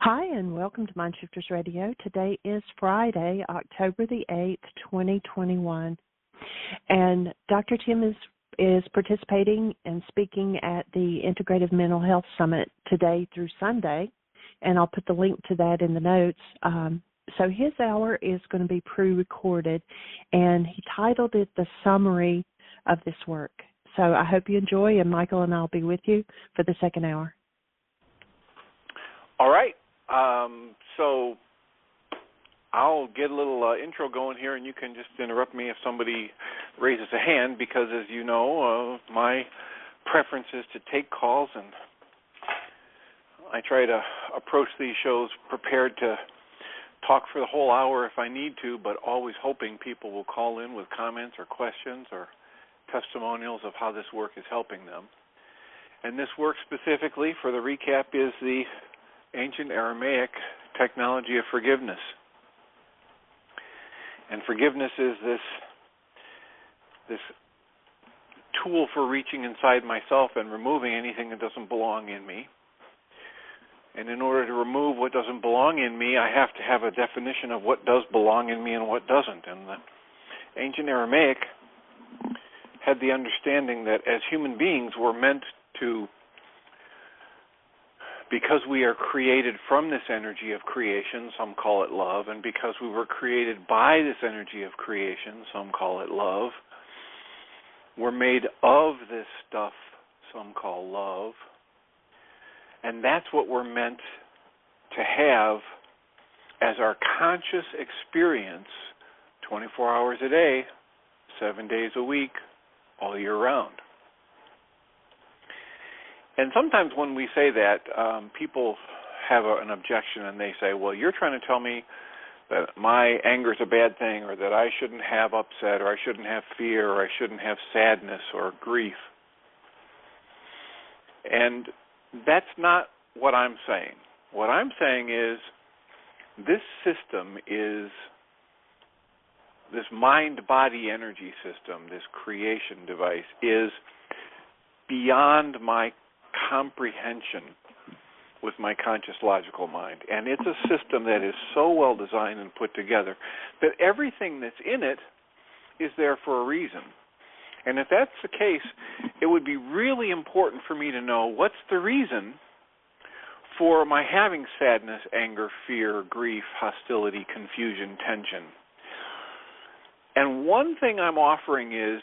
Hi, and welcome to Mindshifters Radio. Today is Friday, October the 8th, 2021. And Dr. Tim is participating and speaking at the Integrative Mental Health Summit today through Sunday, and I'll put the link to that in the notes. So his hour is going to be pre-recorded, and he titled it The Summary of This Work. So I hope you enjoy, and Michael and I will be with you for the second hour. All right. So I'll get a little intro going here, and you can just interrupt me if somebody raises a hand, because as you know, my preference is to take calls, and I try to approach these shows prepared to talk for the whole hour if I need to, but always hoping people will call in with comments or questions or testimonials of how this work is helping them. And this work specifically, for the recap, is the ancient Aramaic technology of forgiveness. And forgiveness is this tool for reaching inside myself and removing anything that doesn't belong in me. And in order to remove what doesn't belong in me, I have to have a definition of what does belong in me and what doesn't. And the ancient Aramaic had the understanding that as human beings, we're meant to, because we are created from this energy of creation, some call it love, and because we were created by this energy of creation, some call it love, we're made of this stuff, some call love, and that's what we're meant to have as our conscious experience 24 hours a day, 7 days a week, all year round. And sometimes when we say that, people have an objection, and they say, well, you're trying to tell me that my anger is a bad thing, or that I shouldn't have upset, or I shouldn't have fear, or I shouldn't have sadness or grief. And that's not what I'm saying. What I'm saying is this system is, this mind-body energy system, this creation device, is beyond my comprehension with my conscious logical mind. And it's a system that is so well designed and put together that everything that's in it is there for a reason. And if that's the case, it would be really important for me to know what's the reason for my having sadness, anger, fear, grief, hostility, confusion, tension. And one thing I'm offering is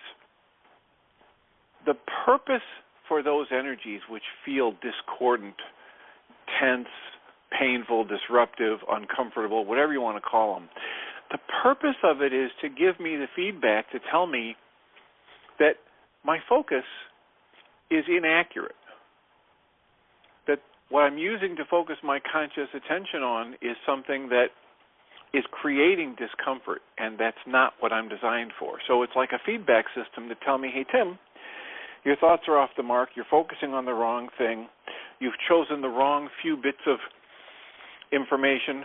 the purpose for those energies which feel discordant, tense, painful, disruptive, uncomfortable, whatever you want to call them. The purpose of it is to give me the feedback to tell me that my focus is inaccurate, that what I'm using to focus my conscious attention on is something that is creating discomfort, and that's not what I'm designed for. So it's like a feedback system to tell me, hey, Tim, your thoughts are off the mark, you're focusing on the wrong thing, you've chosen the wrong few bits of information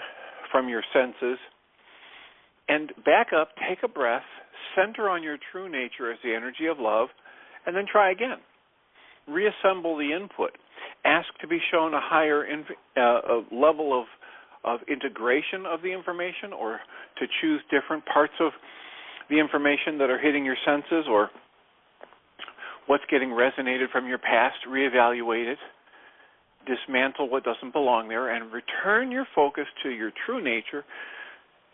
from your senses, and back up, take a breath, center on your true nature as the energy of love, and then try again. Reassemble the input. Ask to be shown a higher level of integration of the information, or to choose different parts of the information that are hitting your senses, or what's getting resonated from your past, reevaluate it, dismantle what doesn't belong there, and return your focus to your true nature,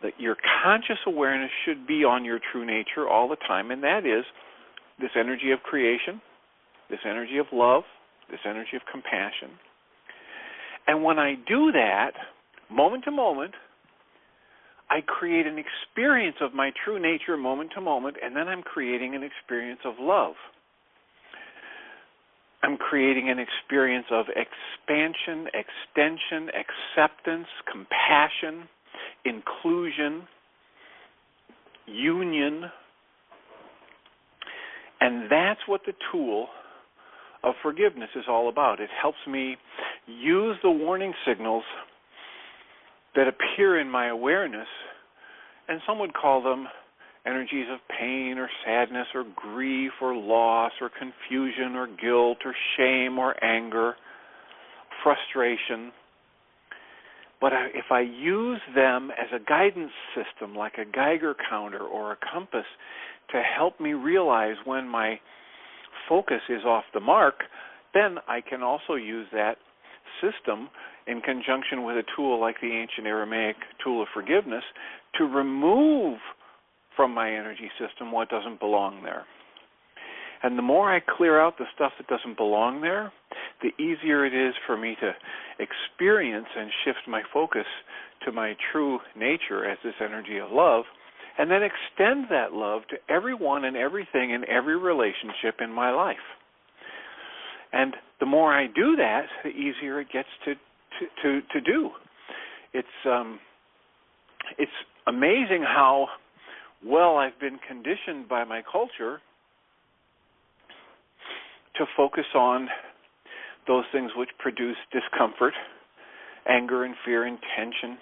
that your conscious awareness should be on your true nature all the time, and that is this energy of creation, this energy of love, this energy of compassion. And when I do that, moment to moment, I create an experience of my true nature moment to moment, and then I'm creating an experience of love. I'm creating an experience of expansion, extension, acceptance, compassion, inclusion, union. And that's what the tool of forgiveness is all about. It helps me use the warning signals that appear in my awareness, and some would call them energies of pain or sadness or grief or loss or confusion or guilt or shame or anger, frustration. But if I use them as a guidance system, like a Geiger counter or a compass, to help me realize when my focus is off the mark, then I can also use that system in conjunction with a tool like the ancient Aramaic tool of forgiveness to remove from my energy system what doesn't belong there. And the more I clear out the stuff that doesn't belong there, the easier it is for me to experience and shift my focus to my true nature as this energy of love, and then extend that love to everyone and everything in every relationship in my life. And the more I do that, the easier it gets to do. It's amazing how well I've been conditioned by my culture to focus on those things which produce discomfort, anger and fear and tension,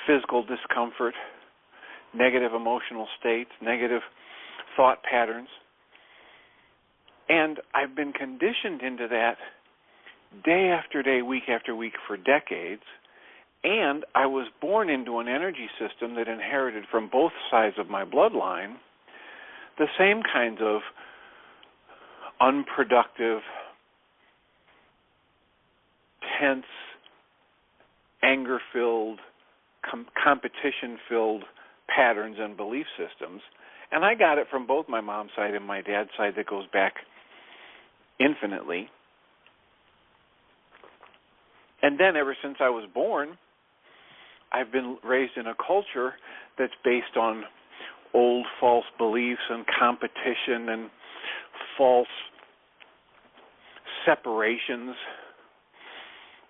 physical discomfort, negative emotional states, negative thought patterns. And I've been conditioned into that day after day, week after week for decades. And I was born into an energy system that inherited from both sides of my bloodline the same kinds of unproductive, tense, anger-filled, competition-filled patterns and belief systems. And I got it from both my mom's side and my dad's side that goes back infinitely. And then ever since I was born, I've been raised in a culture that's based on old false beliefs and competition and false separations,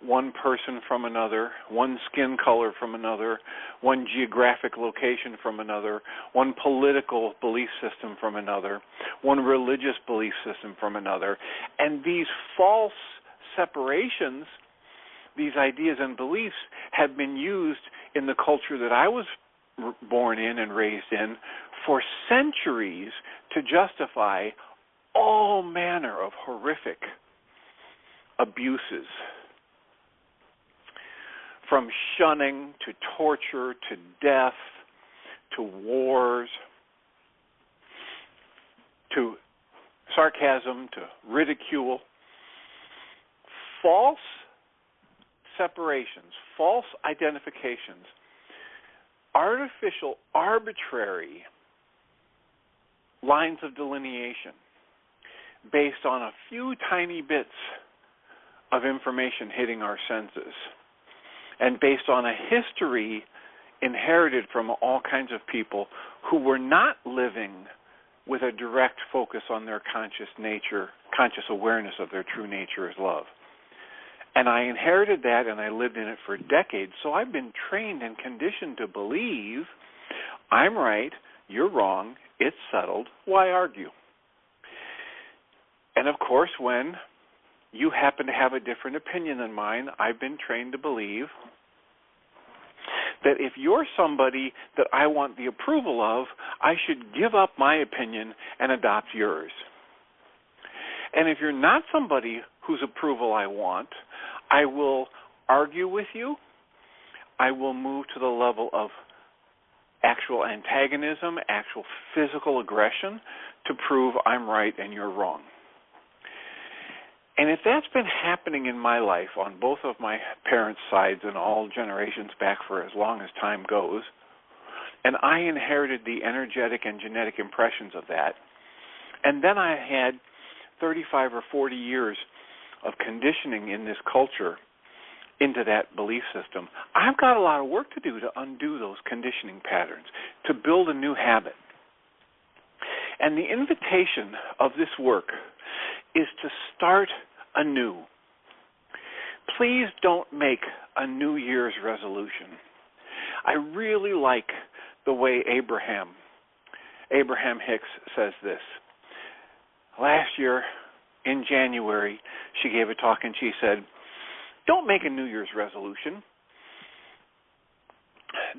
one person from another, one skin color from another, one geographic location from another, one political belief system from another, one religious belief system from another. And these false separations, these ideas and beliefs, have been used in the culture that I was born in and raised in for centuries to justify all manner of horrific abuses, from shunning to torture to death to wars to sarcasm to ridicule. False separations, false identifications, artificial, arbitrary lines of delineation based on a few tiny bits of information hitting our senses, and based on a history inherited from all kinds of people who were not living with a direct focus on their conscious nature, conscious awareness of their true nature as love. And I inherited that, and I lived in it for decades, so I've been trained and conditioned to believe I'm right, you're wrong, it's settled, why argue? And of course, when you happen to have a different opinion than mine, I've been trained to believe that if you're somebody that I want the approval of, I should give up my opinion and adopt yours. And if you're not somebody whose approval I want, I will argue with you. I will move to the level of actual antagonism, actual physical aggression to prove I'm right and you're wrong. And if that's been happening in my life on both of my parents' sides and all generations back for as long as time goes, and I inherited the energetic and genetic impressions of that, and then I had 35 or 40 years of conditioning in this culture into that belief system, I've got a lot of work to do to undo those conditioning patterns, to build a new habit. And the invitation of this work is to start anew. Please don't make a New Year's resolution. I really like the way Abraham Hicks says this. Last year, in January, she gave a talk and she said, don't make a New Year's resolution.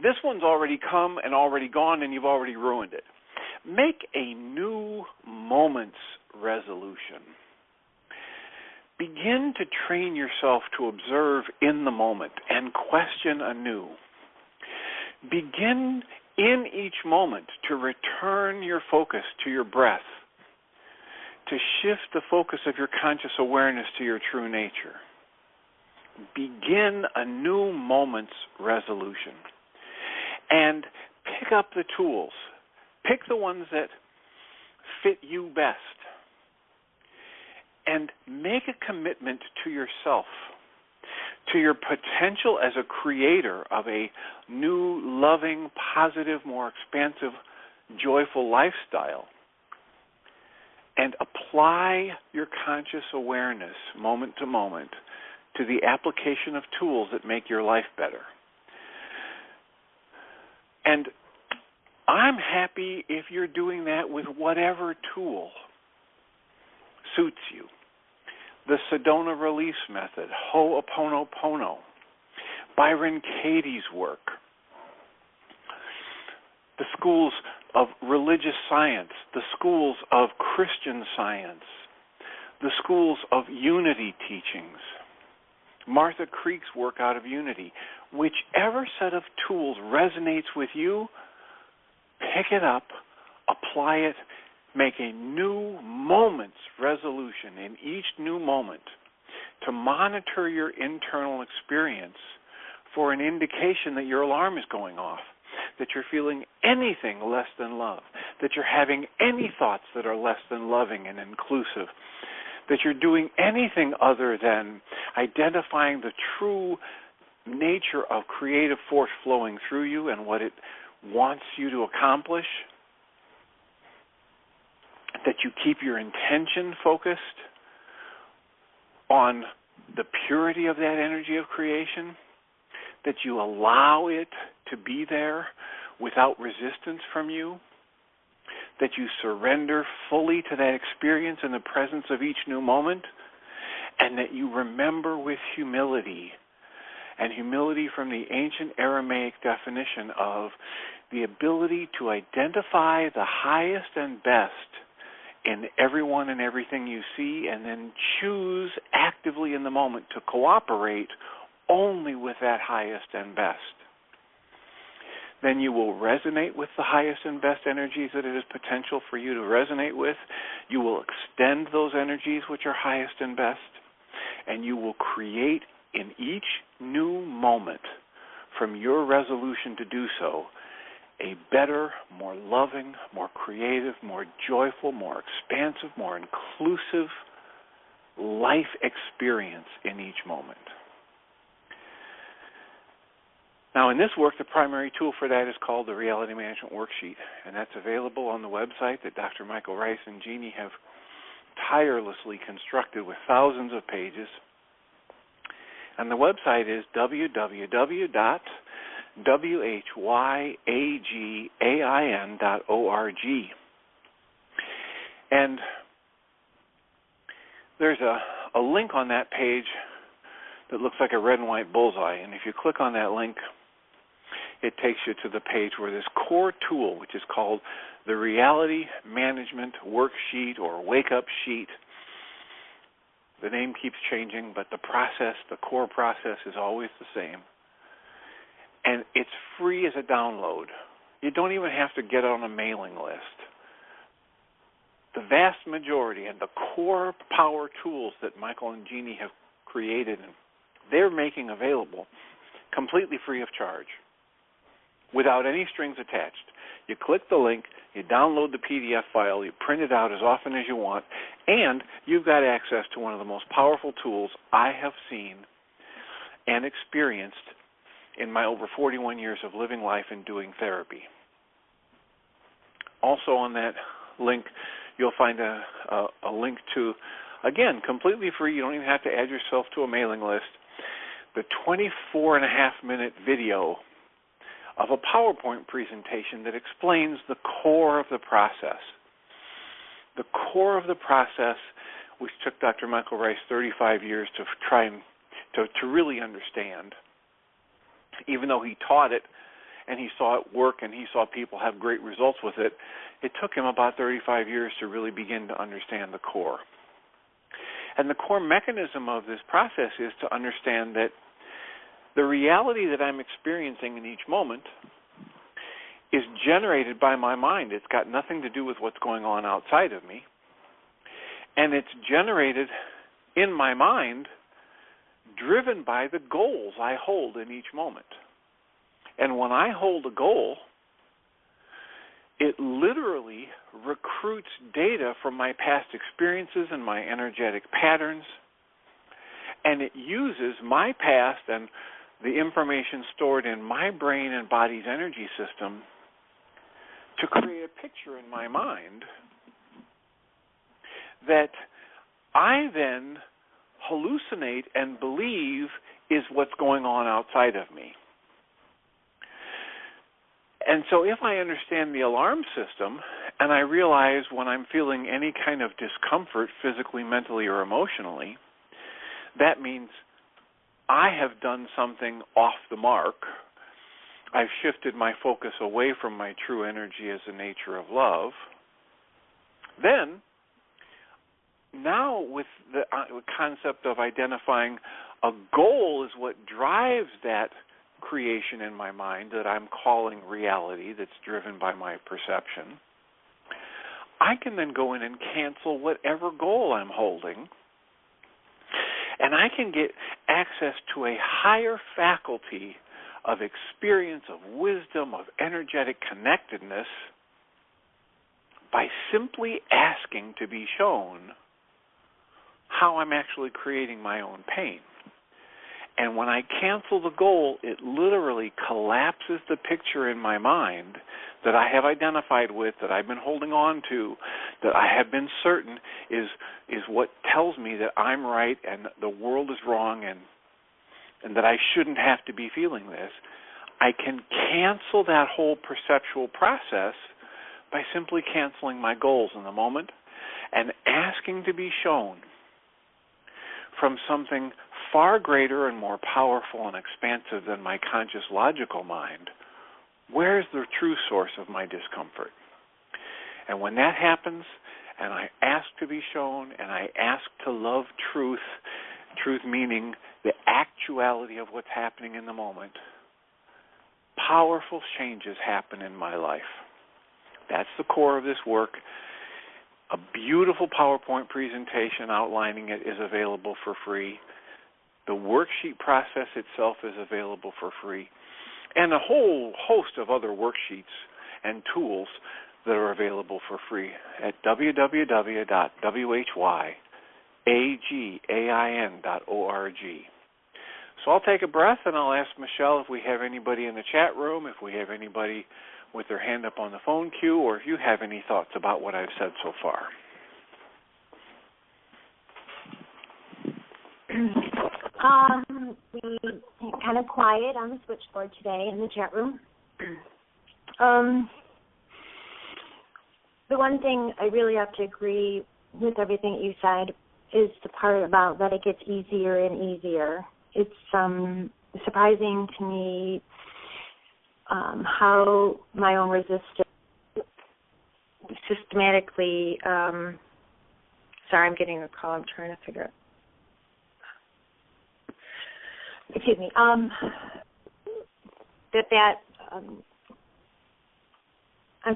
This one's already come and already gone and you've already ruined it. Make a new moment's resolution. begin to train yourself to observe in the moment and question anew. Begin in each moment to return your focus to your breath, to shift the focus of your conscious awareness to your true nature. Begin a new moment's resolution and pick up the tools. Pick the ones that fit you best and make a commitment to yourself, to your potential as a creator of a new, loving, positive, more expansive, joyful lifestyle, and apply your conscious awareness moment to moment to the application of tools that make your life better. And I'm happy if you're doing that with whatever tool suits you. The Sedona release method, Ho'oponopono, Byron Katie's work, the schools of religious science, the schools of Christian science, the schools of unity teachings, Martha Creek's work out of unity. Whichever set of tools resonates with you, pick it up, apply it, make a new moment's resolution in each new moment to monitor your internal experience for an indication that your alarm is going off, that you're feeling anything less than love, that you're having any thoughts that are less than loving and inclusive, that you're doing anything other than identifying the true nature of creative force flowing through you and what it wants you to accomplish, that you keep your intention focused on the purity of that energy of creation, that you allow it to be there without resistance from you, that you surrender fully to that experience in the presence of each new moment, and that you remember with humility, and humility from the ancient Aramaic definition of the ability to identify the highest and best in everyone and everything you see, and then choose actively in the moment to cooperate only with that highest and best. Then you will resonate with the highest and best energies that it is potential for you to resonate with. You will extend those energies which are highest and best, and you will create in each new moment from your resolution to do so a better, more loving, more creative, more joyful, more expansive, more inclusive life experience in each moment. Now, in this work, the primary tool for that is called the Reality Management Worksheet, and that's available on the website that Dr. Michael Rice and Jeannie have tirelessly constructed with thousands of pages. And the website is www.whyagain.org. And there's a link on that page that looks like a red and white bullseye. And if you click on that link, it takes you to the page where this core tool, which is called the Reality Management Worksheet or Wake Up Sheet. The name keeps changing, but the process, the core process, is always the same. And it's free as a download. You don't even have to get on a mailing list. The vast majority and the core power tools that Michael and Jeannie have created, they're making available completely free of charge, without any strings attached. You click the link, you download the PDF file, you print it out as often as you want, and you've got access to one of the most powerful tools I have seen and experienced in my over 41 years of living life and doing therapy. Also on that link, you'll find a link to, again, completely free, you don't even have to add yourself to a mailing list, the 24.5-minute video of a PowerPoint presentation that explains the core of the process. The core of the process, which took Dr. Michael Rice 35 years to try and to really understand. Even though he taught it and he saw it work and he saw people have great results with it, it took him about 35 years to really begin to understand the core. And the core mechanism of this process is to understand that the reality that I'm experiencing in each moment is generated by my mind. It's got nothing to do with what's going on outside of me. And it's generated in my mind, driven by the goals I hold in each moment. And when I hold a goal, it literally recruits data from my past experiences and my energetic patterns, and it uses my past and the information stored in my brain and body's energy system to create a picture in my mind that I then hallucinate and believe is what's going on outside of me. And so if I understand the alarm system and I realize when I'm feeling any kind of discomfort physically, mentally, or emotionally, that means I have done something off the mark. I've shifted my focus away from my true energy as the nature of love. Then, now with the concept of identifying a goal is what drives that creation in my mind that I'm calling reality, that's driven by my perception, I can then go in and cancel whatever goal I'm holding, and I can get access to a higher faculty of experience, of wisdom, of energetic connectedness by simply asking to be shown how I'm actually creating my own pain. And when I cancel the goal, it literally collapses the picture in my mind that I have identified with, that I've been holding on to, that I have been certain is what tells me that I'm right and the world is wrong and that I shouldn't have to be feeling this. I can cancel that whole perceptual process by simply canceling my goals in the moment and asking to be shown from something far greater and more powerful and expansive than my conscious logical mind, where is the true source of my discomfort? And when that happens, and I ask to be shown, and I ask to love truth, truth meaning the actuality of what's happening in the moment, powerful changes happen in my life. That's the core of this work. A beautiful PowerPoint presentation outlining it is available for free. The worksheet process itself is available for free. And a whole host of other worksheets and tools that are available for free at www.whyagain.org. So I'll take a breath and I'll ask Michelle if we have anybody in the chat room, if we have anybody with their hand up on the phone queue, or if you have any thoughts about what I've said so far. We kind of quiet on the switchboard today in the chat room. The one thing I really have to agree with everything that you said is the part about that it gets easier and easier. It's surprising to me how my own resistance systematically, sorry, I'm getting a call. I'm trying to figure out. Excuse me. I'm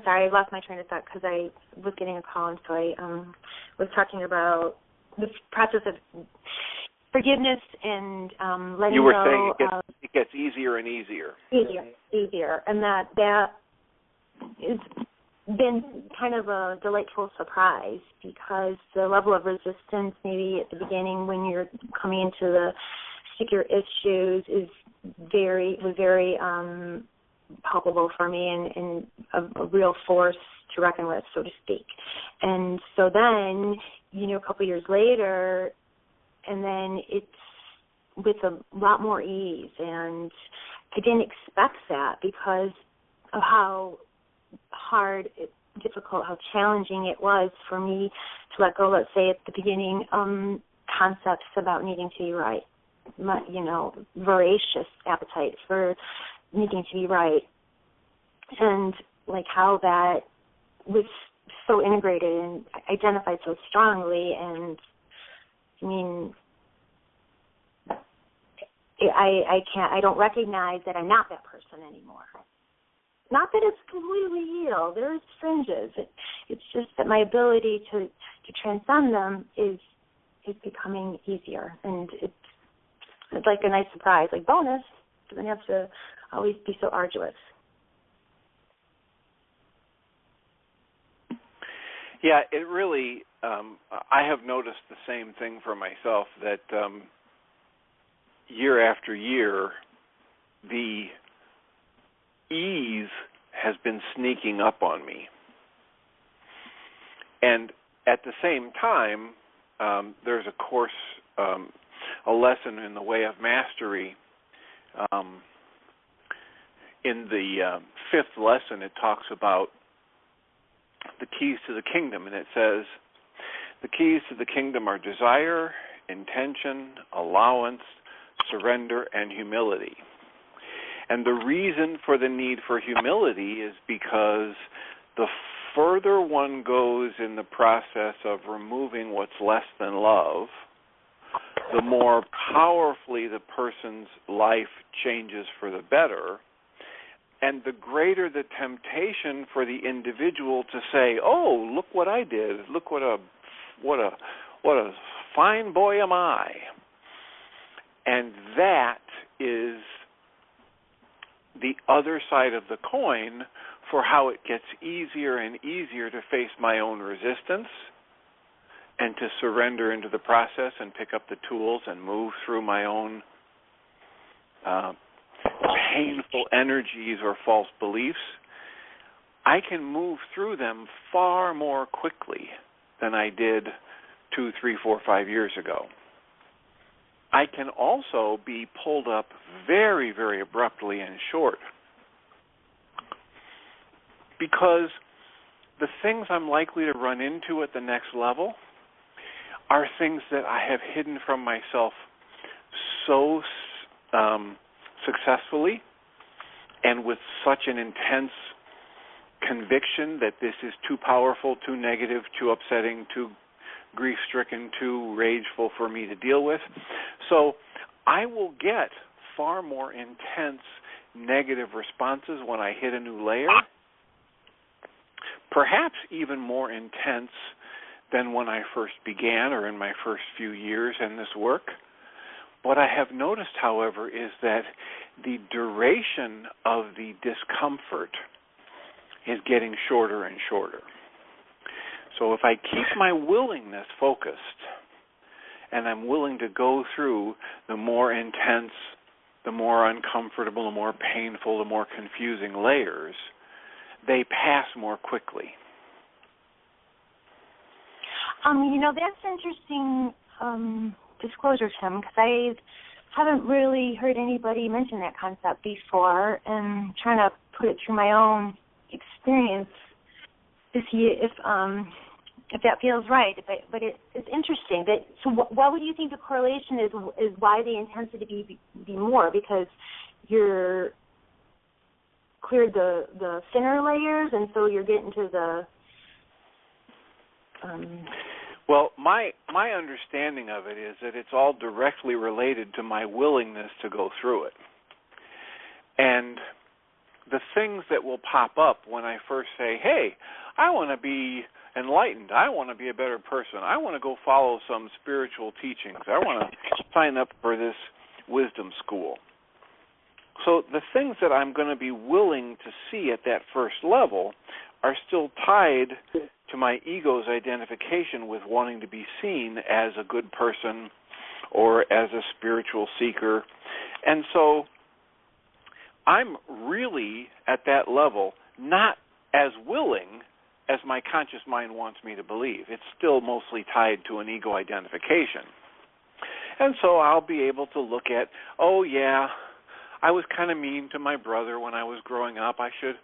sorry, I lost my train of thought because I was getting a call, and so I was talking about the process of forgiveness and letting go. You were saying it gets easier and easier. Easier, and that has been kind of a delightful surprise because the level of resistance maybe at the beginning when you're coming into the particular issues was very palpable for me and a real force to reckon with, so to speak. And so then, a couple years later, and then it's with a lot more ease. And I didn't expect that because of how hard, difficult, how challenging it was for me to let go, let's say at the beginning, concepts about needing to be right. Voracious appetite for needing to be right, and like how that was so integrated and identified so strongly, and I mean, I don't recognize that I'm not that person anymore. Not that it's completely healed. There's fringes. It's just that my ability to transcend them is becoming easier, and it's like a nice surprise, like bonus. It doesn't have to always be so arduous. Yeah, it really, I have noticed the same thing for myself, that year after year, the ease has been sneaking up on me. And at the same time, there's a course, a lesson in the way of mastery. In the fifth lesson, it talks about the keys to the kingdom, and it says, the keys to the kingdom are desire, intention, allowance, surrender, and humility. And the reason for the need for humility is because the further one goes in the process of removing what's less than love, the more powerfully the person's life changes for the better, and the greater the temptation for the individual to say, "Oh, look what I did! Look what a fine boy am I!" And that is the other side of the coin for how it gets easier and easier to face my own resistance and to surrender into the process and pick up the tools and move through my own painful energies or false beliefs. I can move through them far more quickly than I did 2, 3, 4, 5 years ago. I can also be pulled up very, very abruptly and short, because the things I'm likely to run into at the next level are things that I have hidden from myself so successfully and with such an intense conviction that this is too powerful, too negative, too upsetting, too grief-stricken, too rageful for me to deal with. So I will get far more intense negative responses when I hit a new layer, perhaps even more intense than when I first began or in my first few years in this work. What I have noticed, however, is that the duration of the discomfort is getting shorter and shorter. So if I keep my willingness focused and I'm willing to go through the more intense, the more uncomfortable, the more painful, the more confusing layers, they pass more quickly. That's interesting disclosure, Tim, because I haven't really heard anybody mention that concept before, and trying to put it through my own experience to see if that feels right. But it's interesting. So what would you think the correlation is why the intensity be more? Because you're cleared the thinner layers, and so you're getting to the Well, my understanding of it is that it's all directly related to my willingness to go through it. And the things that will pop up when I first say, hey, I want to be enlightened, I want to be a better person, I want to go follow some spiritual teachings, I want to sign up for this wisdom school. So the things that I'm going to be willing to see at that first level are still tied to my ego's identification with wanting to be seen as a good person or as a spiritual seeker. And so I'm really at that level not as willing as my conscious mind wants me to believe. It's still mostly tied to an ego identification. And so I'll be able to look at, oh yeah, I was kind of mean to my brother when I was growing up. I should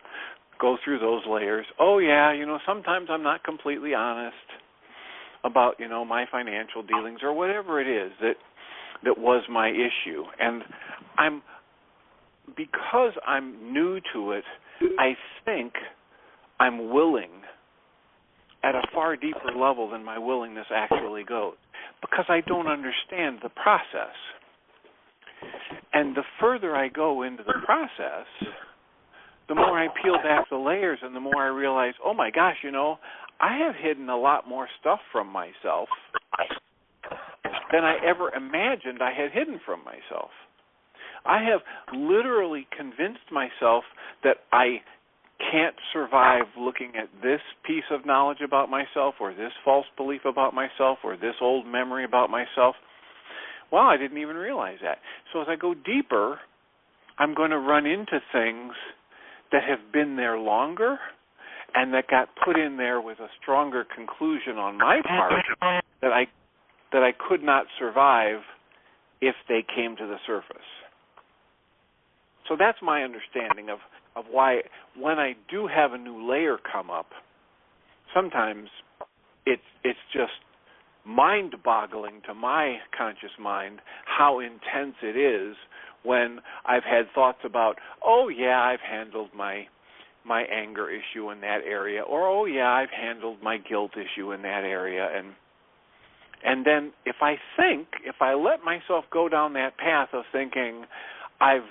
go through those layers. Oh yeah, sometimes I'm not completely honest about, my financial dealings or whatever it is that was my issue. And because I'm new to it, I think I'm willing at a far deeper level than my willingness actually goes. because I don't understand the process. And the further I go into the process, the more I peel back the layers and the more I realize, oh my gosh, I have hidden a lot more stuff from myself than I ever imagined I had hidden from myself. I have literally convinced myself that I can't survive looking at this piece of knowledge about myself or this false belief about myself or this old memory about myself. Well, I didn't even realize that. So as I go deeper, I'm going to run into things that have been there longer and that got put in there with a stronger conclusion on my part that I could not survive if they came to the surface. So that's my understanding of why when I do have a new layer come up, sometimes it's just mind-boggling to my conscious mind how intense it is when I've had thoughts about, oh yeah, I've handled my anger issue in that area, or oh yeah, I've handled my guilt issue in that area, and then if I let myself go down that path of thinking I've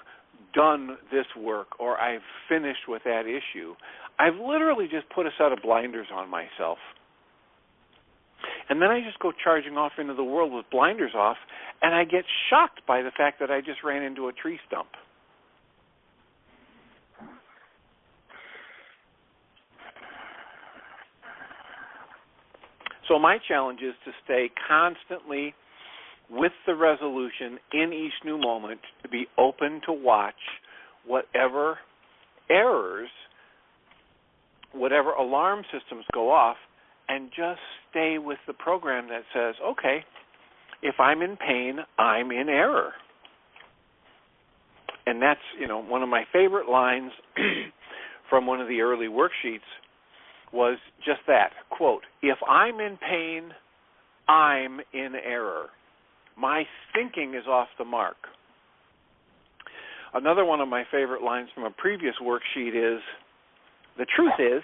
done this work or I've finished with that issue, I've literally just put a set of blinders on myself. And then I just go charging off into the world with blinders off, and I get shocked by the fact that I just ran into a tree stump. So my challenge is to stay constantly with the resolution in each new moment to be open to watch whatever errors, whatever alarm systems go off, and just stay with the program that says, okay, if I'm in pain, I'm in error. And that's, one of my favorite lines from one of the early worksheets was just that, quote, if I'm in pain, I'm in error. My thinking is off the mark. Another one of my favorite lines from a previous worksheet is, the truth is,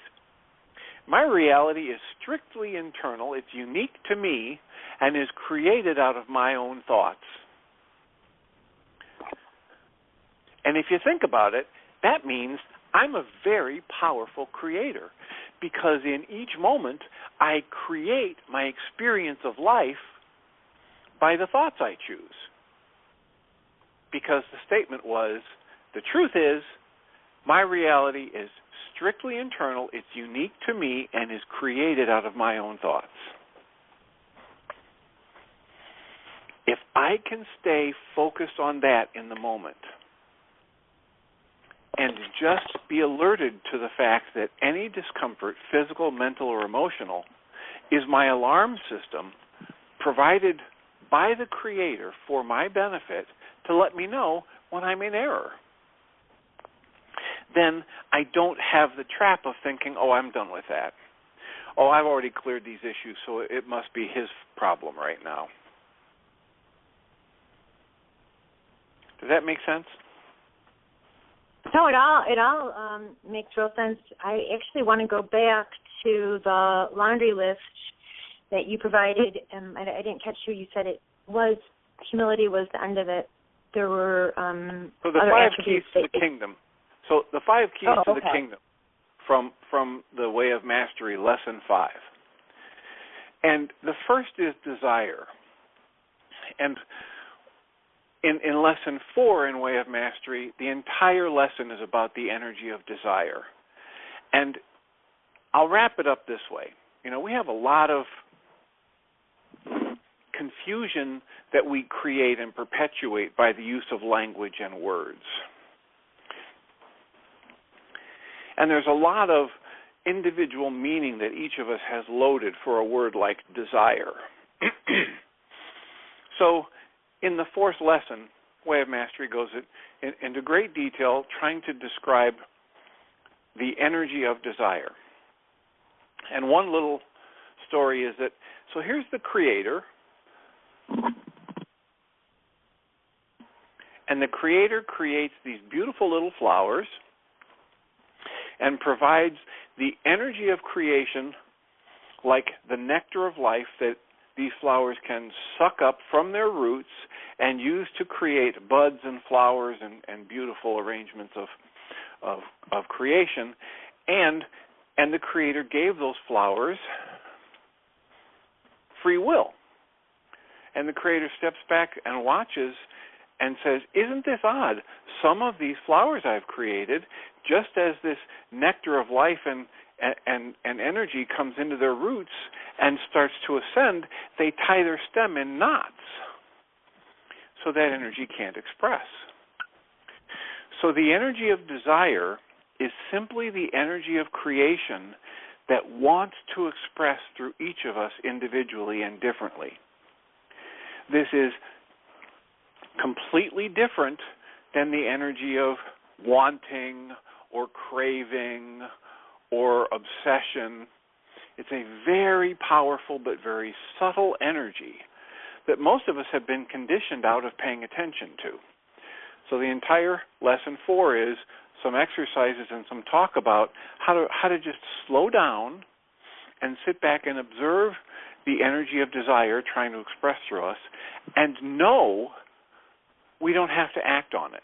my reality is strictly internal, it's unique to me, and is created out of my own thoughts. And if you think about it, that means I'm a very powerful creator, because in each moment I create my experience of life by the thoughts I choose. Because the statement was, the truth is, my reality is strictly internal, it's unique to me, and is created out of my own thoughts. If I can stay focused on that in the moment and just be alerted to the fact that any discomfort, physical, mental, or emotional, is my alarm system provided by the Creator for my benefit to let me know when I'm in error, then I don't have the trap of thinking, oh, I'm done with that. Oh, I've already cleared these issues, so it must be his problem right now. Does that make sense? No, it all makes real sense. I actually want to go back to the laundry list that you provided. I didn't catch who you said it was. Humility was the end of it. There were so the other 5 attributes keys to the kingdom. So the 5 keys to the kingdom from the Way of Mastery, Lesson 5. And the first is desire. And in Lesson 4 in Way of Mastery, the entire lesson is about the energy of desire. And I'll wrap it up this way. We have a lot of confusion that we create and perpetuate by the use of language and words. And there's a lot of individual meaning that each of us has loaded for a word like desire. So in the 4th lesson, Way of Mastery goes into great detail trying to describe the energy of desire. And one little story is that, so here's the Creator, and the Creator creates these beautiful little flowers and provides the energy of creation like the nectar of life that these flowers can suck up from their roots and use to create buds and flowers and beautiful arrangements of creation. And the Creator gave those flowers free will. And the Creator steps back and watches and says, isn't this odd? Some of these flowers I've created, just as this nectar of life and energy comes into their roots and starts to ascend, they tie their stem in knots so that energy can't express. So the energy of desire is simply the energy of creation that wants to express through each of us individually and differently. This is completely different than the energy of wanting or craving or obsession. It's a very powerful but very subtle energy that most of us have been conditioned out of paying attention to. So the entire lesson 4 is some exercises and some talk about how to just slow down and sit back and observe the energy of desire trying to express through us and know we don't have to act on it,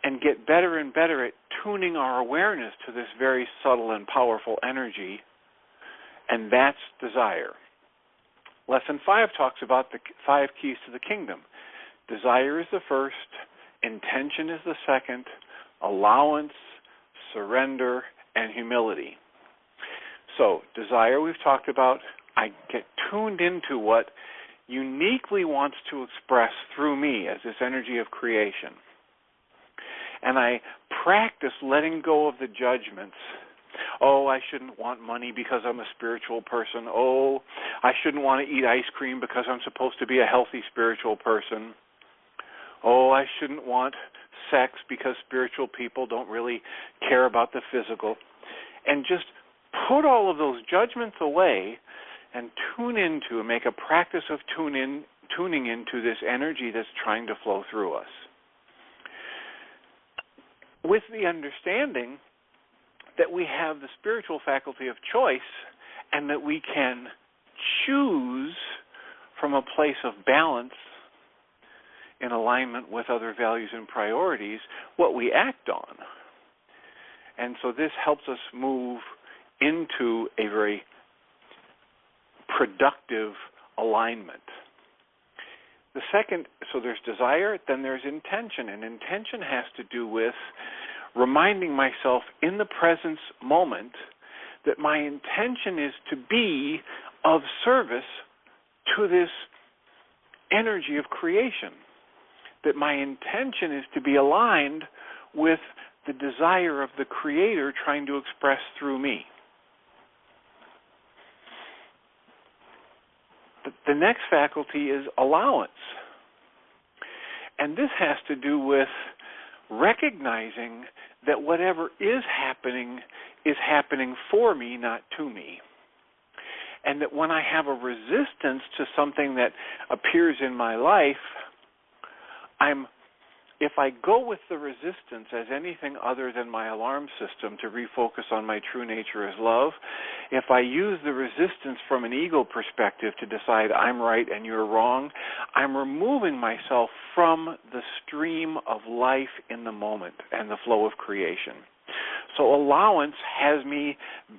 and get better and better at tuning our awareness to this very subtle and powerful energy, and that's desire. Lesson 5 talks about the 5 keys to the kingdom. Desire is the first, intention is the second, allowance, surrender, and humility. So, desire we've talked about. I get tuned into what uniquely wants to express through me as this energy of creation. And I practice letting go of the judgments. Oh, I shouldn't want money because I'm a spiritual person. Oh, I shouldn't want to eat ice cream because I'm supposed to be a healthy spiritual person. Oh, I shouldn't want sex because spiritual people don't really care about the physical. And just put all of those judgments away and tune into and make a practice of tuning into this energy that's trying to flow through us, with the understanding that we have the spiritual faculty of choice and that we can choose from a place of balance in alignment with other values and priorities what we act on. And so this helps us move into a very productive alignment. The second, so there's desire, then there's intention. And intention has to do with reminding myself in the present moment that my intention is to be of service to this energy of creation, that my intention is to be aligned with the desire of the Creator trying to express through me. The next faculty is allowance. And this has to do with recognizing that whatever is happening for me, not to me. And that when I have a resistance to something that appears in my life, if I go with the resistance as anything other than my alarm system to refocus on my true nature as love, if I use the resistance from an ego perspective to decide I'm right and you're wrong, I'm removing myself from the stream of life in the moment and the flow of creation. So allowance has me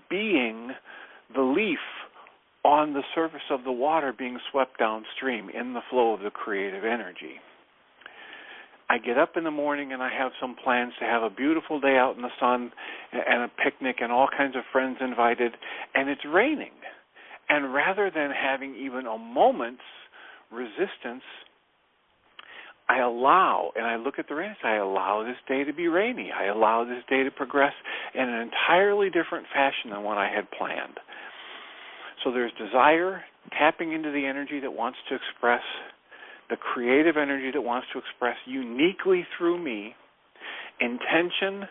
being the leaf on the surface of the water being swept downstream in the flow of the creative energy. I get up in the morning and I have some plans to have a beautiful day out in the sun and a picnic and all kinds of friends invited, and it's raining. And rather than having even a moment's resistance, I allow, and I look at the rain and say, I allow this day to be rainy. I allow this day to progress in an entirely different fashion than what I had planned. So there's desire, tapping into the energy that wants to express, the creative energy that wants to express uniquely through me, intention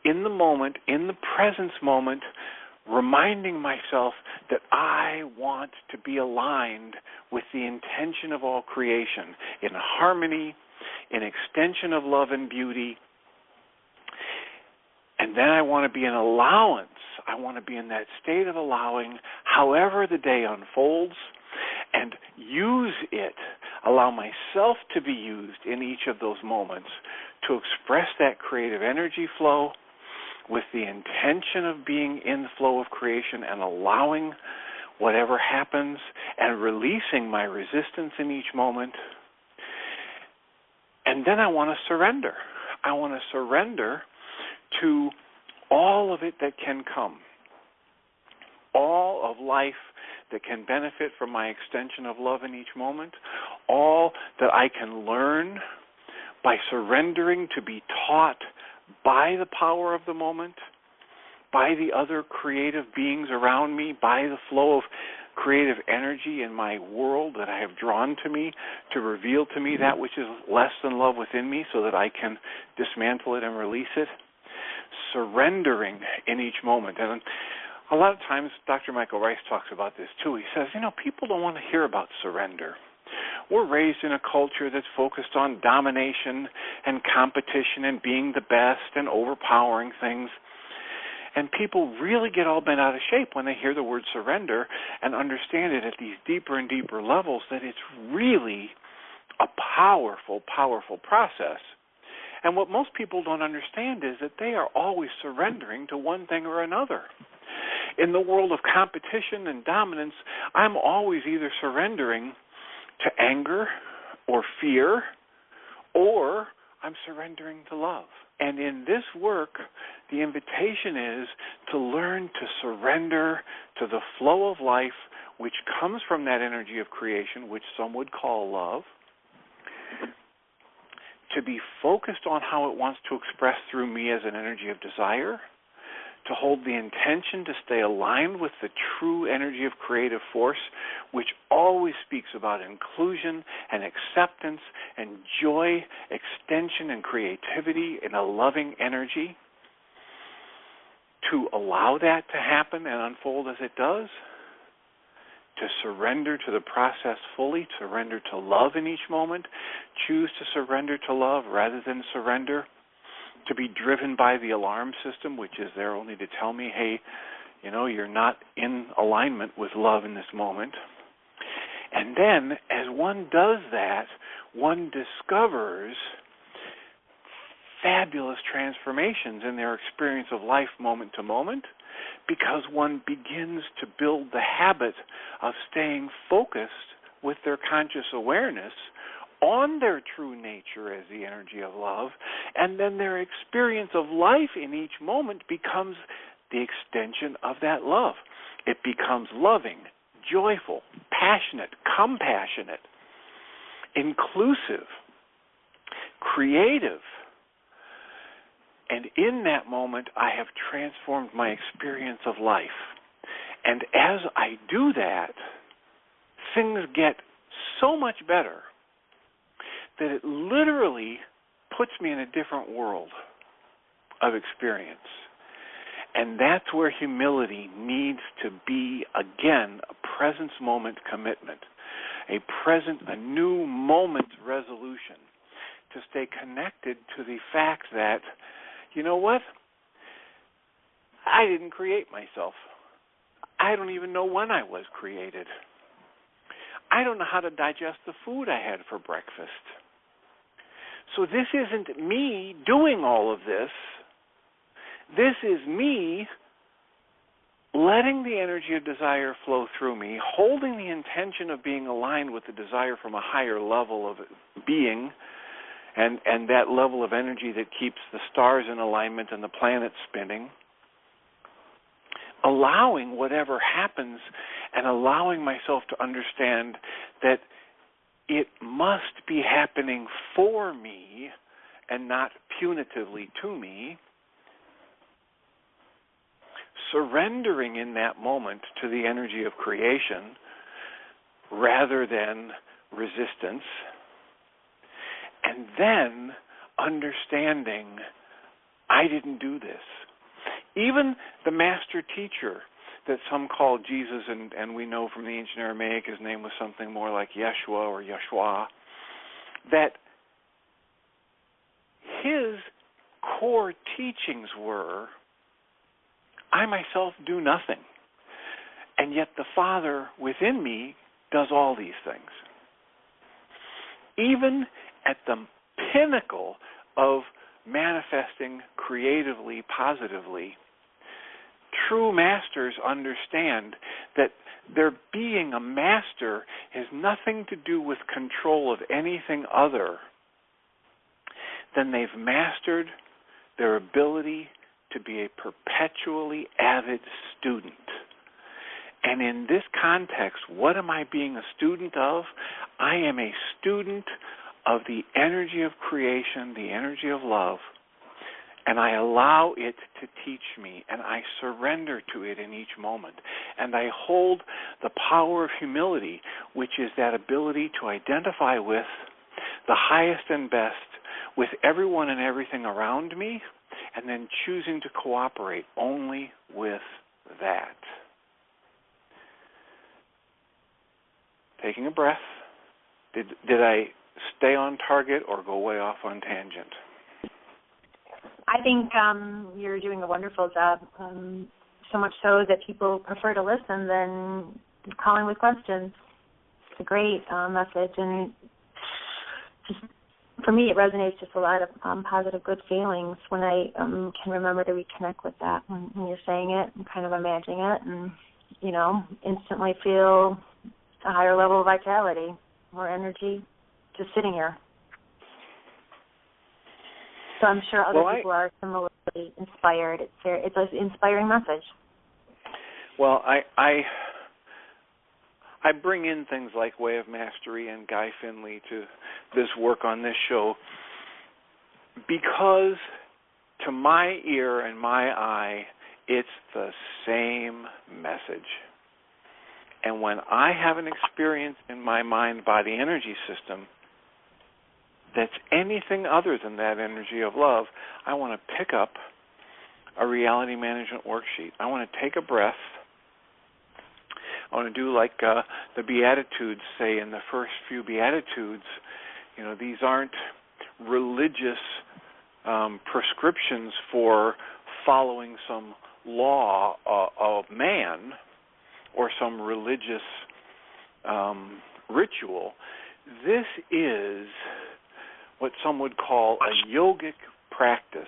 in the moment, in the presence moment, reminding myself that I want to be aligned with the intention of all creation, in harmony, in extension of love and beauty. And then I want to be in allowance. I want to be in that state of allowing, however the day unfolds, and use it, allow myself to be used in each of those moments to express that creative energy flow with the intention of being in the flow of creation and allowing whatever happens and releasing my resistance in each moment. And then I want to surrender. I want to surrender to all of it that can come, all of life that can benefit from my extension of love in each moment, all that I can learn by surrendering to be taught by the power of the moment, by the other creative beings around me, by the flow of creative energy in my world that I have drawn to me to reveal to me that which is less than love within me so that I can dismantle it and release it. Surrendering in each moment. And a lot of times Dr. Michael Rice talks about this too. He says, people don't want to hear about surrender. We're raised in a culture that's focused on domination and competition and being the best and overpowering things. And people really get all bent out of shape when they hear the word surrender and understand it at these deeper and deeper levels, that it's really a powerful, powerful process. And what most people don't understand is that they are always surrendering to one thing or another. In the world of competition and dominance, I'm always either surrendering to anger or fear, or I'm surrendering to love. And in this work, the invitation is to learn to surrender to the flow of life which comes from that energy of creation, which some would call love, to be focused on how it wants to express through me as an energy of desire, to hold the intention to stay aligned with the true energy of creative force, which always speaks about inclusion and acceptance and joy, extension and creativity in a loving energy, to allow that to happen and unfold as it does, to surrender to the process fully, surrender to love in each moment, choose to surrender to love rather than surrender, to be driven by the alarm system, which is there only to tell me, hey, you're not in alignment with love in this moment. And then, as one does that, one discovers fabulous transformations in their experience of life moment to moment, because one begins to build the habit of staying focused with their conscious awareness on their true nature as the energy of love, and then their experience of life in each moment becomes the extension of that love. It becomes loving, joyful, passionate, compassionate, inclusive, creative. And in that moment, I have transformed my experience of life. And as I do that, things get so much better that it literally puts me in a different world of experience. And that's where humility needs to be, again, a presence moment commitment, a new moment resolution to stay connected to the fact that, you know what? I didn't create myself. I don't even know when I was created. I don't know how to digest the food I had for breakfast. So this isn't me doing all of this. This is me letting the energy of desire flow through me, holding the intention of being aligned with the desire from a higher level of being, and that level of energy that keeps the stars in alignment and the planets spinning, allowing whatever happens and allowing myself to understand that it must be happening for me and not punitively to me, surrendering in that moment to the energy of creation rather than resistance, and then understanding I didn't do this. Even the master teacher that some call Jesus, and we know from the ancient Aramaic his name was something more like Yeshua or Yeshua, that his core teachings were, I myself do nothing, and yet the Father within me does all these things. Even at the pinnacle of manifesting creatively, positively, true masters understand that their being a master has nothing to do with control of anything other than they've mastered their ability to be a perpetually avid student. And in this context, what am I being a student of? I am a student of the energy of creation, the energy of love, and I allow it to teach me, and I surrender to it in each moment. And I hold the power of humility, which is that ability to identify with the highest and best, with everyone and everything around me, and then choosing to cooperate only with that. Taking a breath. Did I stay on target or go way off on tangent? I think you're doing a wonderful job, so much so that people prefer to listen than calling with questions. It's a great message, and just for me it resonates just a lot of positive, good feelings when I can remember to reconnect with that when you're saying it and kind of imagining it and, instantly feel a higher level of vitality, more energy, just sitting here. So I'm sure other people are similarly inspired. It's an inspiring message. Well, I bring in things like Way of Mastery and Guy Finley to this work on this show because to my ear and my eye, it's the same message. And when I have an experience in my mind-body energy system that's anything other than that energy of love, I want to pick up a reality management worksheet. I want to take a breath. I want to do like the Beatitudes say in the first few Beatitudes. These aren't religious prescriptions for following some law of man or some religious ritual. This is what some would call a yogic practice.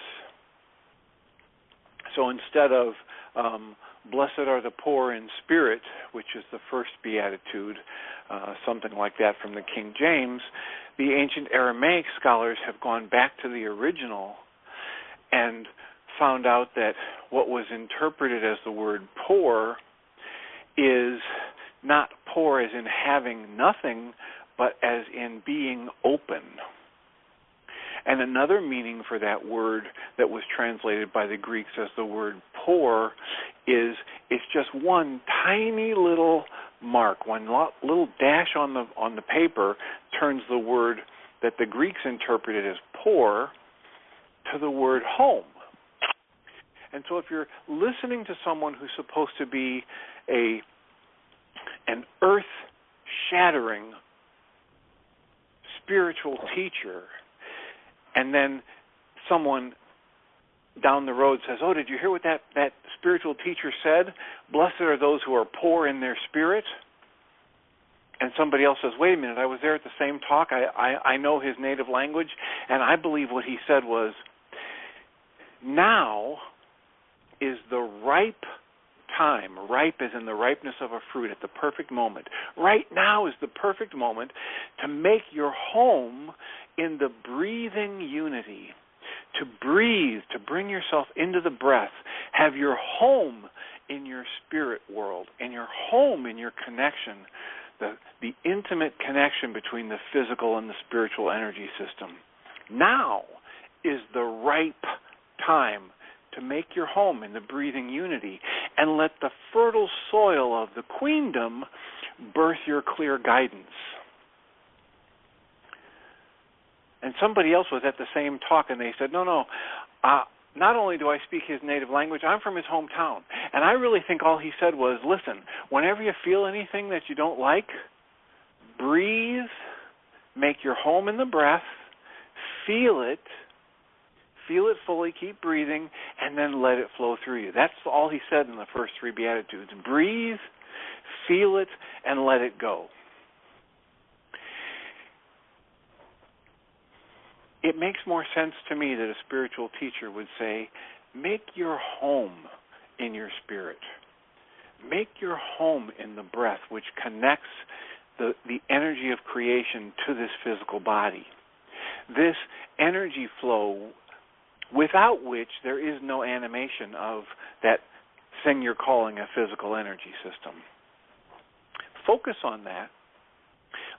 So instead of blessed are the poor in spirit, which is the first beatitude, something like that from the King James, the ancient Aramaic scholars have gone back to the original and found out that what was interpreted as the word poor is not poor as in having nothing, but as in being open. And another meaning for that word that was translated by the Greeks as the word poor is it's just one tiny little mark, one little dash on the paper turns the word that the Greeks interpreted as poor to the word home. And so if you're listening to someone who's supposed to be an earth-shattering spiritual teacher, and then someone down the road says, oh, did you hear what that spiritual teacher said? Blessed are those who are poor in their spirit. And somebody else says, wait a minute, I was there at the same talk. I know his native language, and I believe what he said was, now is the ripe time. Ripe as in the ripeness of a fruit, at the perfect moment. Right now is the perfect moment to make your home in the breathing unity. To breathe, to bring yourself into the breath. Have your home in your spirit world, and your home in your connection, the intimate connection between the physical and the spiritual energy system. Now is the ripe time to make your home in the breathing unity and let the fertile soil of the queendom birth your clear guidance. And somebody else was at the same talk, and they said, no, not only do I speak his native language, I'm from his hometown. And I really think all he said was, listen, whenever you feel anything that you don't like, breathe, make your home in the breath, feel it fully, keep breathing, and then let it flow through you. That's all he said in the first three Beatitudes. Breathe, feel it, and let it go. it makes more sense to me that a spiritual teacher would say, make your home in your spirit. Make your home in the breath, which connects the energy of creation to this physical body. This energy flow without which there is no animation of that thing you're calling a physical energy system. Focus on that.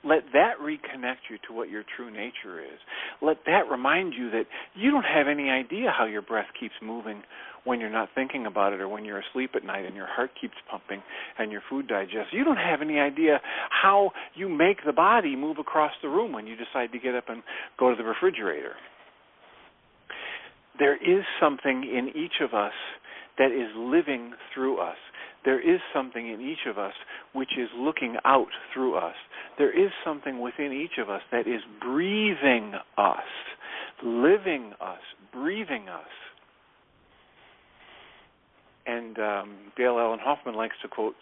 Let that reconnect you to what your true nature is. Let that remind you that you don't have any idea how your breath keeps moving when you're not thinking about it, or when you're asleep at night and your heart keeps pumping and your food digests. You don't have any idea how you make the body move across the room when you decide to get up and go to the refrigerator. There is something in each of us that is living through us. There is something in each of us which is looking out through us. There is something within each of us that is breathing us, living us, breathing us. And Dale Allen Hoffman likes to quote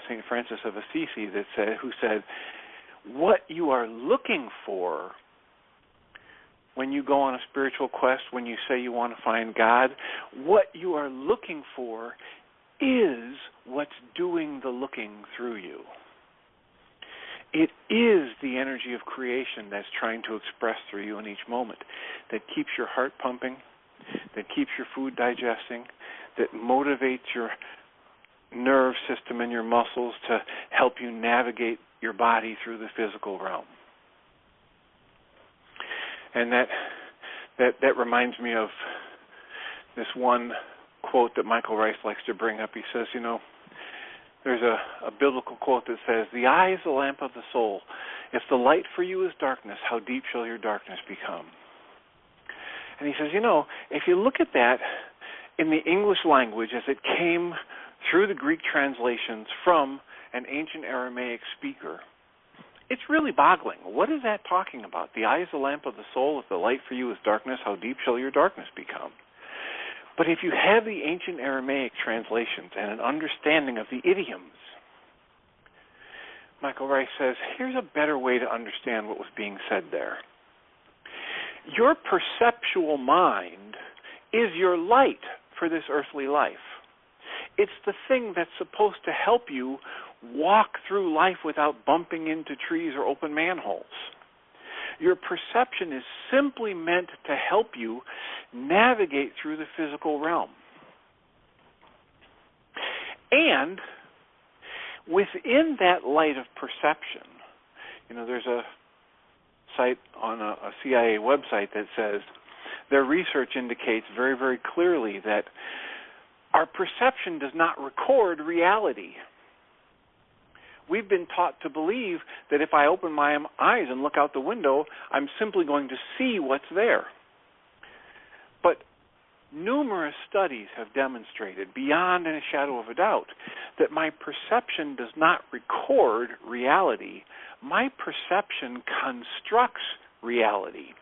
St. Francis of Assisi who said, what you are looking for when you go on a spiritual quest, when you say you want to find God, what you are looking for is what's doing the looking through you. It is the energy of creation that's trying to express through you in each moment, that keeps your heart pumping, that keeps your food digesting, that motivates your nerve system and your muscles to help you navigate your body through the physical realm. And that reminds me of this one quote that Michael Rice likes to bring up. He says, there's a biblical quote that says, the eye is the lamp of the soul. If the light for you is darkness, how deep shall your darkness become? And he says, if you look at that in the English language as it came through the Greek translations from an ancient Aramaic speaker, it's really boggling. What is that talking about? The eye is the lamp of the soul. If the light for you is darkness, how deep shall your darkness become? But if you have the ancient Aramaic translations and an understanding of the idioms, Michael Rice says, here's a better way to understand what was being said there. Your perceptual mind is your light for this earthly life. It's the thing that's supposed to help you walk through life without bumping into trees or open manholes. Your perception is simply meant to help you navigate through the physical realm. And within that light of perception, there's a site on a CIA website that says their research indicates very, very clearly that our perception does not record reality. We've been taught to believe that if I open my eyes and look out the window, I'm simply going to see what's there. But numerous studies have demonstrated, beyond a shadow of a doubt, that my perception does not record reality. My perception constructs reality.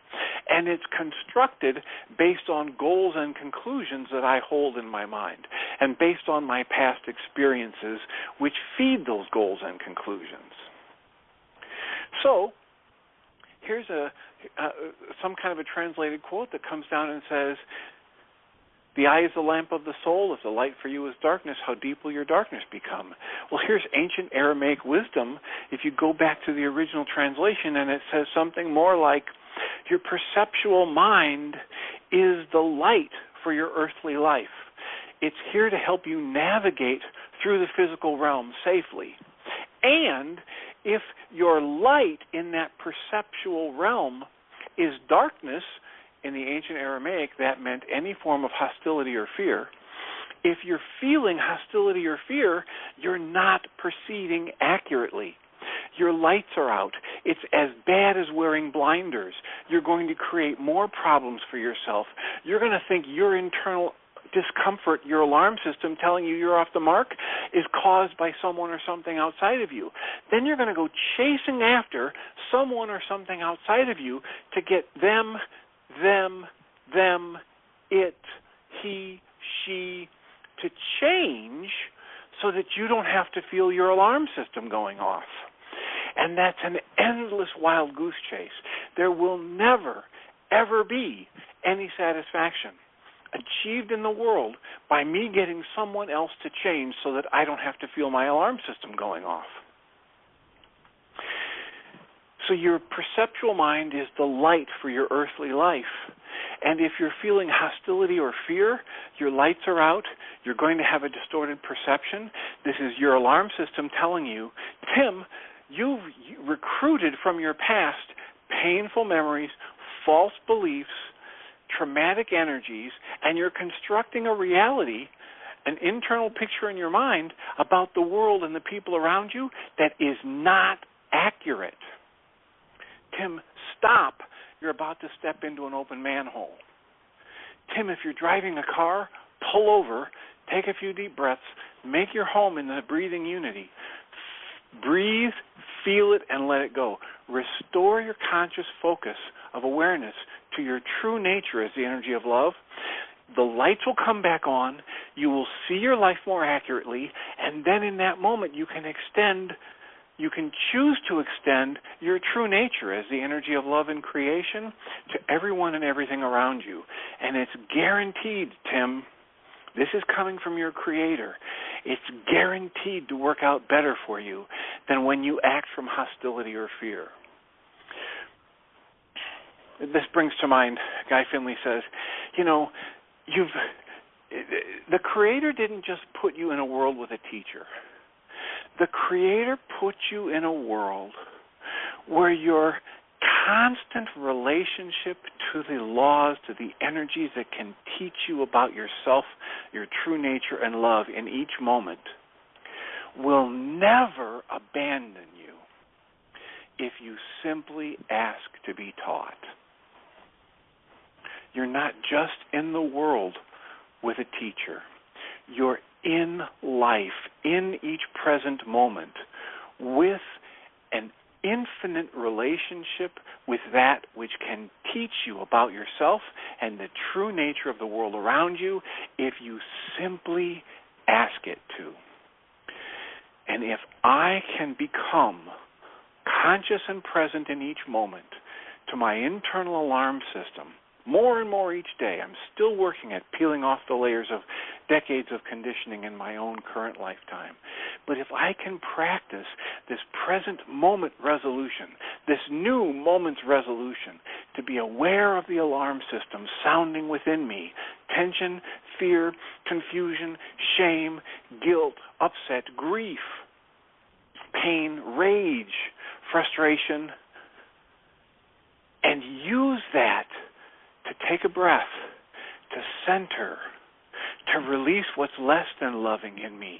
And it's constructed based on goals and conclusions that I hold in my mind, and based on my past experiences, which feed those goals and conclusions. So, here's some kind of a translated quote that comes down and says, the eye is the lamp of the soul. If the light for you is darkness, how deep will your darkness become? Well, here's ancient Aramaic wisdom. If you go back to the original translation, and it says something more like, your perceptual mind is the light for your earthly life. It's here to help you navigate through the physical realm safely. And if your light in that perceptual realm is darkness, in the ancient Aramaic, that meant any form of hostility or fear. If you're feeling hostility or fear, you're not perceiving accurately. Your lights are out. It's as bad as wearing blinders. You're going to create more problems for yourself. You're going to think your internal discomfort, your alarm system telling you you're off the mark, is caused by someone or something outside of you. Then you're going to go chasing after someone or something outside of you to get them, it, he, she, to change so that you don't have to feel your alarm system going off. And that's an endless wild goose chase. There will never, ever be any satisfaction achieved in the world by me getting someone else to change so that I don't have to feel my alarm system going off. So your perceptual mind is the light for your earthly life. And if you're feeling hostility or fear, your lights are out, you're going to have a distorted perception. This is your alarm system telling you, Tim, you've recruited from your past painful memories, false beliefs, traumatic energies, and you're constructing a reality, an internal picture in your mind about the world and the people around you that is not accurate. Tim, stop. You're about to step into an open manhole. Tim, if you're driving a car, pull over, take a few deep breaths, make your home in the breathing unity. Breathe, feel it, and let it go. Restore your conscious focus of awareness to your true nature as the energy of love. The lights will come back on. You will see your life more accurately, and then in that moment you can choose to extend your true nature as the energy of love and creation to everyone and everything around you. And it's guaranteed, Tim, this is coming from your Creator. It's guaranteed to work out better for you than when you act from hostility or fear. This brings to mind, Guy Finley says, the Creator didn't just put you in a world with a teacher. The Creator put you in a world where your constant relationship to the laws, to the energies that can teach you about yourself, your true nature and love in each moment will never abandon you if you simply ask to be taught. You're not just in the world with a teacher. You're in life, in each present moment, with an infinite relationship with that which can teach you about yourself and the true nature of the world around you if you simply ask it to. And if I can become conscious and present in each moment to my internal alarm system, more and more each day, I'm still working at peeling off the layers of decades of conditioning in my own current lifetime. But if I can practice this present moment resolution, this new moment's resolution, to be aware of the alarm system sounding within me, tension, fear, confusion, shame, guilt, upset, grief, pain, rage, frustration, and use that to take a breath, to center, to release what's less than loving in me,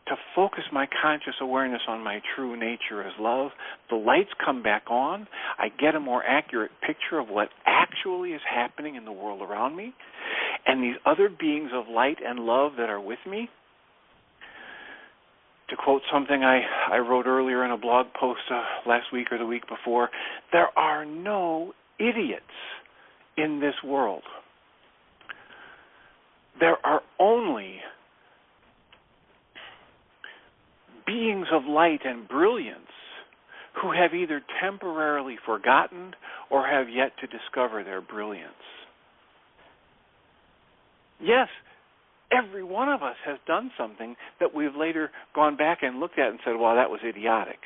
to focus my conscious awareness on my true nature as love. The lights come back on. I get a more accurate picture of what actually is happening in the world around me, and these other beings of light and love that are with me. To quote something I wrote earlier in a blog post last week or the week before, there are no idiots in this world. There are only beings of light and brilliance who have either temporarily forgotten or have yet to discover their brilliance. Yes, every one of us has done something that we've later gone back and looked at and said, well, that was idiotic.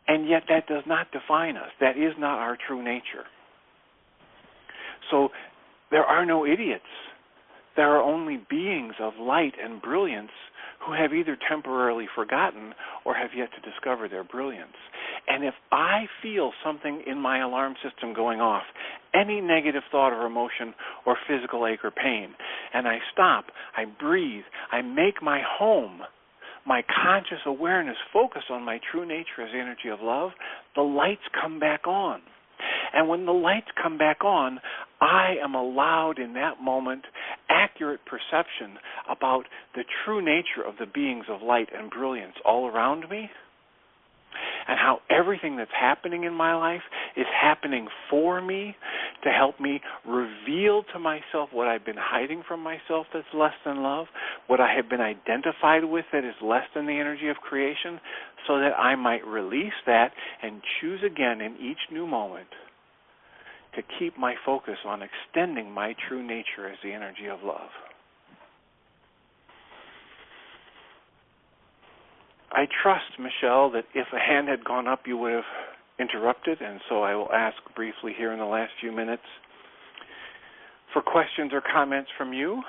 And yet that does not define us. That is not our true nature. So there are no idiots. There are only beings of light and brilliance who have either temporarily forgotten or have yet to discover their brilliance. And if I feel something in my alarm system going off, any negative thought or emotion or physical ache or pain, and I stop, I breathe, I make my home, my conscious awareness focus on my true nature as energy of love, the lights come back on. And when the lights come back on, I am allowed in that moment accurate perception about the true nature of the beings of light and brilliance all around me, and how everything that's happening in my life is happening for me to help me reveal to myself what I've been hiding from myself that's less than love, what I have been identified with that is less than the energy of creation, so that I might release that and choose again in each new moment to keep my focus on extending my true nature as the energy of love. I trust, Michelle, that if a hand had gone up, you would have interrupted, and so I will ask briefly here in the last few minutes for questions or comments from you.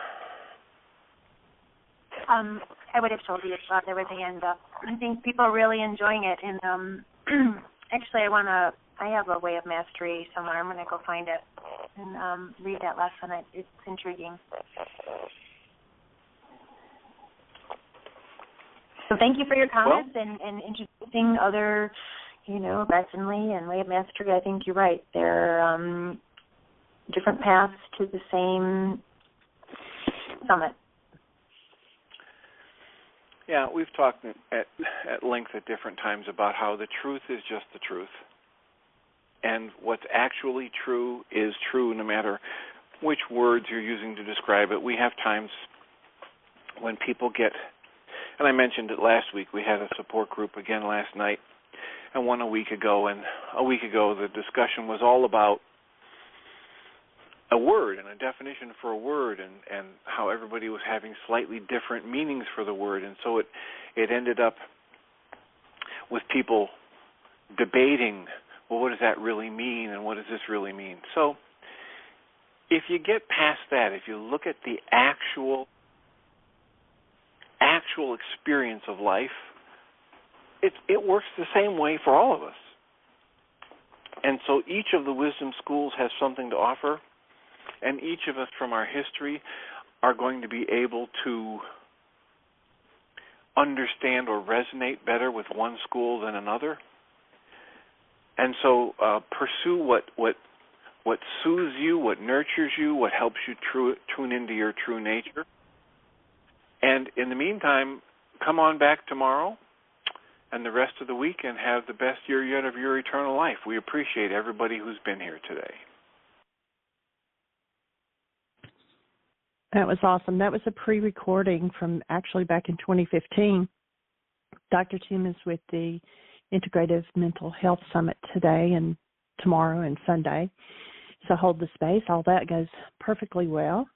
I would have told you about everything, and I think people are really enjoying it. And actually, I have a Way of Mastery somewhere. I'm going to go find it and read that lesson. It's intriguing. So thank you for your comments and introducing other, Betsonly and Way of Mastery. I think you're right. They're different paths to the same summit. Yeah, we've talked at length at different times about how the truth is just the truth. And what's actually true is true no matter which words you're using to describe it. We have times when people get, and I mentioned it last week, we had a support group again last night and one a week ago. And a week ago the discussion was all about a word and a definition for a word and how everybody was having slightly different meanings for the word. And so it ended up with people debating, well, what does that really mean and what does this really mean? So if you get past that, if you look at the actual experience of life, it works the same way for all of us. And so each of the wisdom schools has something to offer, and each of us from our history are going to be able to understand or resonate better with one school than another. And so pursue what soothes you, what nurtures you, what helps you tune into your true nature. And in the meantime, come on back tomorrow and the rest of the week and have the best year yet of your eternal life. We appreciate everybody who's been here today. That was awesome. That was a pre-recording from actually back in 2015. Dr. Tim is with the Integrative Mental Health Summit today and tomorrow and Sunday. So hold the space. All that goes perfectly well.